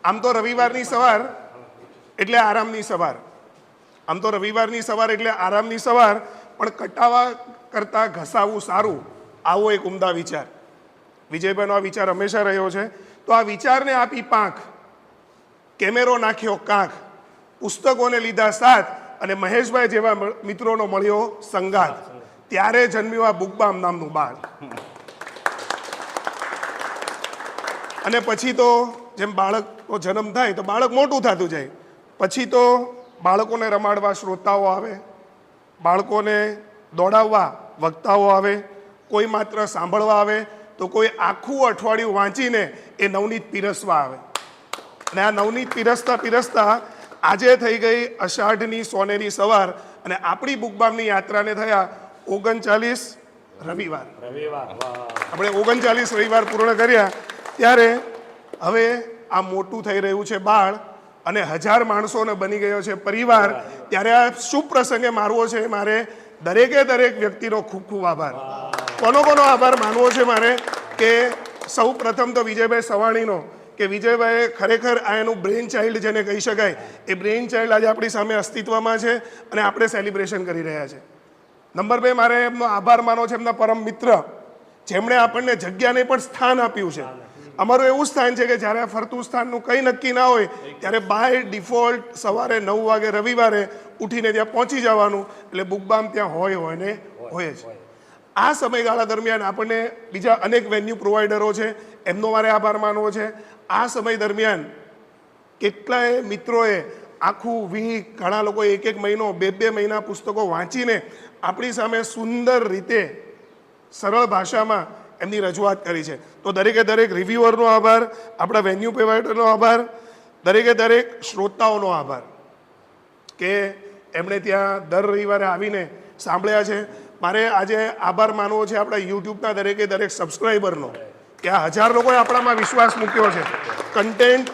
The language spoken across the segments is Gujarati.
આમ તો રવિવારની સવાર એટલે આરામની સવાર, આમ તો રવિવારની સવાર એટલે આરામની સવાર, પણ કટાવા કરતા ઘસાવું સારું, આવો એક ઉમદા વિચાર. વિજયભાઈનો આ વિચાર હંમેશા રહ્યો છે. તો આ વિચારને આપી પાંખ, કેમેરો નાખ્યો કાંખ, પુસ્તકોને લીધા સાથ, અને મહેશભાઈ જેવા મિત્રોનો મળ્યો સંગાત. ત્યારે જન્મ્યું આ બુકબામ નામનું બાળ. અને પછી તો જેમ બાળકનો જન્મ થાય તો બાળક મોટું થતું જાય. પછી તો બાળકોને રમાડવા શ્રોતાઓ આવે, બાળકોને દોડાવવા વક્તાઓ આવે, કોઈ માત્ર સાંભળવા આવે, તો કોઈ આખું અઠવાડિયું વાંચીને એ નવનીત પીરસવા આવે. અને આ નવનીત પીરસતા પીરસતા આજે થઈ ગઈ અષાઢની સોનેરી સવાર, અને આપણી બુકબામની યાત્રાને થયા 39 રવિવાર. આપણે 39 રવિવાર પૂર્ણ કર્યા. ત્યારે હવે આ મોટું થઈ રહ્યું છે બાળ, અને 1000 માણસોને બની ગયો છે પરિવાર. ત્યારે આ શુભ પ્રસંગે મારવો છે મારે દરેકે દરેક વ્યક્તિનો ખૂબ ખૂબ આભાર. કોનો આભાર માનવો છે મારે? કે સૌ પ્રથમ તો વિજયભાઈ સવાણીનો, કે વિજયભાઈ ખરેખર આ એનું બ્રેઇન ચાઇલ્ડ જેને કહી શકાય, એ બ્રેઇન ચાઇલ્ડ આજે આપણી સામે અસ્તિત્વમાં છે અને આપણે સેલિબ્રેશન કરી રહ્યા છે. નંબર 2 મારે એમનો આભાર માનવો છે એમના પરમ મિત્ર, જેમણે આપણને જગ્યાને પણ સ્થાન આપ્યું છે. અમારું એવું સ્થાન છે કે જ્યારે ફરતું સ્થાનનું કંઈ નક્કી ના હોય ત્યારે બાય ડિફોલ્ટ સવારે 9 વાગે રવિવારે ઉઠીને ત્યાં પહોંચી જવાનું. એટલે બુકબામ ત્યાં હોય ને હોય જ. આ સમયગાળા દરમિયાન આપણને બીજા અનેક વેન્યુ પ્રોવાઈડરો છે, એમનો મારે આભાર માનવો છે. આ સમય દરમિયાન કેટલાય મિત્રોએ આખું વીક, ઘણા લોકો 1 મહિનો 2 મહિના પુસ્તકો વાંચીને આપણી સામે સુંદર રીતે સરળ ભાષામાં એમની રજૂઆત કરી છે. તો દરેકે દરેક રિવ્યુઅરનો આભાર, આપણા વેન્યુ પ્રોવાઈડરનો આભાર, દરેકે દરેક શ્રોતાઓનો આભાર કે એમણે ત્યાં દર રવિવારે આવીને સાંભળ્યા છે. મારે આજે આભાર માનવો છે આપણા યુટ્યુબના દરેકે દરેક સબસ્ક્રાઈબરનો, કે આ 1000 લોકોએ આપણામાં વિશ્વાસ મૂક્યો છે. કન્ટેન્ટ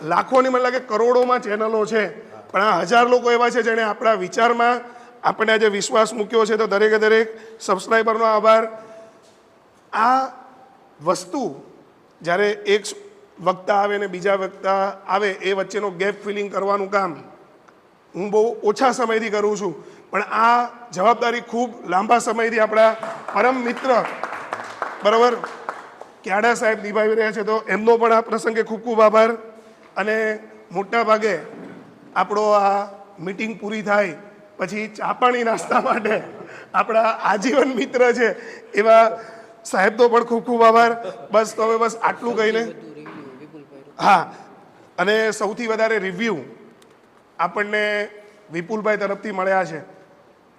લાખોની, મને લાગે કરોડોમાં ચેનલો છે, પણ આ 1000 લોકો એવા છે જેણે આપણા વિચારમાં આપણે આજે વિશ્વાસ મૂક્યો છે. તો દરેકે દરેક સબસ્ક્રાઈબરનો આભાર. આ વસ્તુ જ્યારે એક વક્તા આવે ને બીજા વક્તા આવે એ વચ્ચેનો ગેપ ફિલિંગ કરવાનું કામ હું બહુ ઓછા સમયથી કરું છું, પણ આ જવાબદારી ખૂબ લાંબા સમયથી આપણા પરમ મિત્ર બરાબર ક્યાડા સાહેબ નિભાવી રહ્યા છે. તો એમનો પણ આ પ્રસંગે ખૂબ ખૂબ આભાર. અને મોટા ભાગે આપણો આ મિટિંગ પૂરી થાય પછી ચા પાણી નાસ્તા માટે આપણા આજીવન મિત્ર છે એવા સાહેબનો પણ ખૂબ ખૂબ આભાર. બસ તો હવે બસ આટલું કહીને, હા, અને સૌથી વધારે રિવ્યૂ આપણને વિપુલભાઈ તરફથી મળ્યા છે.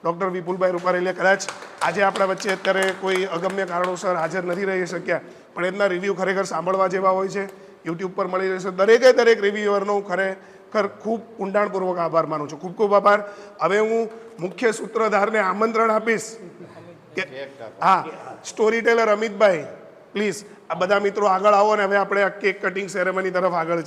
ડૉક્ટર વિપુલભાઈ રૂપારેલિયા કદાચ આજે આપણા વચ્ચે અત્યારે કોઈ અગમ્ય કારણોસર હાજર નથી રહી શક્યા, પણ એમના રિવ્યૂ ખરેખર સાંભળવા જેવા હોય છે. યુટ્યુબ પર મળી રહેશે. દરેકે દરેક રિવ્યુઅરનો હું ખરેખર ખૂબ ઊંડાણપૂર્વક આભાર માનું છું. ખૂબ ખૂબ આભાર. હવે હું મુખ્ય સૂત્રધારને આમંત્રણ આપીશ કે હા, સ્ટોરી ટેલર અમિતભાઈ, પ્લીઝ આ બધા મિત્રો આગળ આવો ને હવે આપણે આ કેક કટિંગ સેરેમની તરફ આગળ